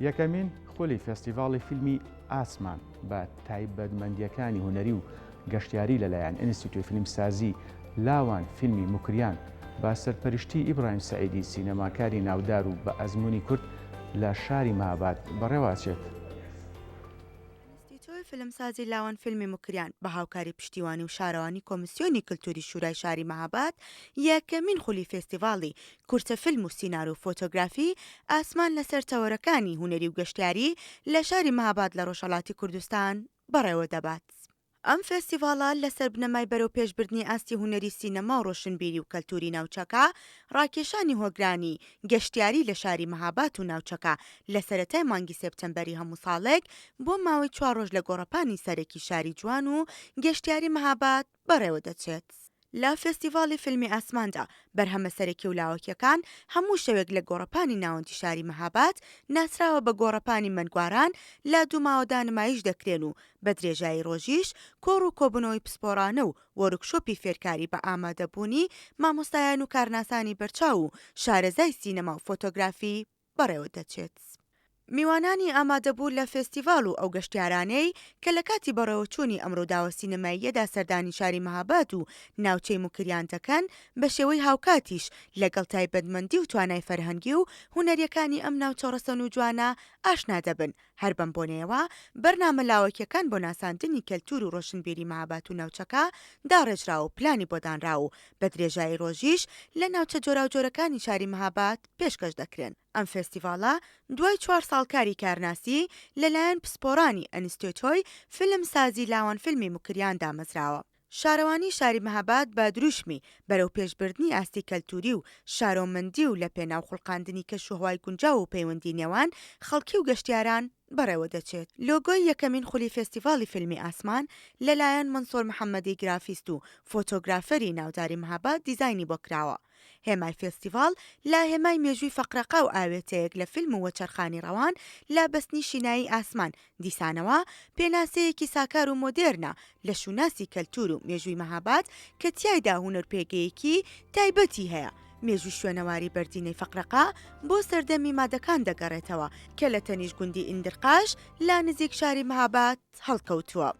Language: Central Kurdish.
یەکەمین خولی فستیڤاڵی فیلمی ئاسمان بە تایبەتمەندیەکانی هونەری و گەشتیاری لەلایەن ئینستیتوی فیلمسازی لاوان فیلمی موکریان با سەرپەرشتی ئیبراهیم سەعیدی سینەماکاری ناودار و بە ئەزموونی کورد لە شاری مەهاباد بەڕێوەچێت. ئینستیتۆی فیلمسازی لاوان فیلمی موکریان بە هاوکاری پشتیوانی و شارەوانی کۆمیسیۆنی کللتوری شورای شاری مەهاباد یەکەمین خولی فێستیڤاڵی کورتە فیلم و سینار و فۆتۆگرافی ئاسمان لەسەر تەوەرەکانی هونەری و گەشتیاری لە شاری مەهاباد لە ڕۆژهەڵاتی کوردستان بەڕێوە دەبات. ئەم فێستیڤاڵە لەسەر بنەمای بەرەو پێشبردننی ئاستی هونەری سینەما و ڕۆشنبیری و کەلتوری ناوچەکە ڕاکێشانی هۆگرانی گەشتیاری لە شاری مەهاباد و ناوچەکە لە سەرەتای مانگی سێپتەمبەری هەموو ساڵێک بۆ ماوەی 4 ڕۆژ لە گۆڕەپانی سەرەکی شاری جوان و گەشتیاری مەهاباد بەڕێوە دەچێت. لە فێستیڤاڵی فیلمی ئاسماندا بەرهەمە سەرەکی و لاوەکیەکان هەموو شەوێک لە گۆڕەپانی ناوەندی شاری مەهاباد ناسراوە بە گۆڕەپانی مەنگواران لە دووماوەدا نمایش دەکرێن و بە درێژایی ڕۆژیش کۆڕ و کۆبنەوەی پسپۆرانە و وەرکشۆپی فێرکاری بە ئامادەبوونی مامۆستایان و کارناسانی بەرچاو و شارەزای سینەما و فۆتۆگرافی بەڕێوە دەچێت. میوانانی ئامادەبوو لە فێستیڤاڵ و ئەو گەشتیارانەی کە لە کاتی بەڕێوەچوونی ئەمڕۆ داوە سینەماییەدا سەردانی شاری مەهاباد و ناوچەی موکریان دەکەن بە شێوەی هاوکاتیش لەگەڵ تایبەتمەندی و توانای فەرهەنگی و هونەریەکانی ئەم ناوچە ڕەسەن و جوانە ئاشنا دەبن. هەر بەم بۆنەیەوە بەرنامە لاوەکیەکان بۆ ناساندنی کەلتور و ڕۆشنبیری مەهاباد و ناوچەکە داڕێژرا و پلانی بۆ دانرا و بە درێژایی ڕۆژیش لە ناوچە جۆراوجۆرەکانی شاری مەهاباد پێشکەش دەکرێن. ئەم فێستیڤاڵە دوای 4 ساڵکاری کارناسی لەلایەن پسپۆرانی ئینستیتۆی فیلمسازی لاوان فیلمی موکریان دامەزراوە. شارەوانی شاری مەهاباد بە دروشمی بەرەو پێشبردننی ئاستی کەلتوری و شارۆمەندی و لە پێناو خوڵقاندنی کەشوهوای گونجاو و پەیوەندی نێوان خەڵکی و گەشتیاران بەڕێوە دەچێت. لۆگۆی یەکەمین خولی فێستیڤاڵی فیلمی ئاسمان لەلایەن منسۆر محەممەدی گرافیست و فۆتۆگرافەری ناوداری مەهاباد دیزاینی بۆ کراوە. هێمای فێستیڤاڵ لا هێمای مێژووی فەقرەقا و ئاوێتەیەک لە فیلم و وەچەرخانی ڕەوان لا بەستنی شینایی ئاسمان دیسانەوە پێناسەیەکی ساکار و مۆدێرنە لە شوناسی کەلتور و مێژووی مەهاباد کە تیایدا هونەرپێگەیەکی تایبەتی هەیە. مێژووی شوێنەواری بەردینەی فەقرەقا بۆ سەردەمی مادەکان دەگەڕێتەوە کە لە تەنیش گوندی ئیندرقاش لا نزیک شاری مەهاباد هەڵکەوتووە.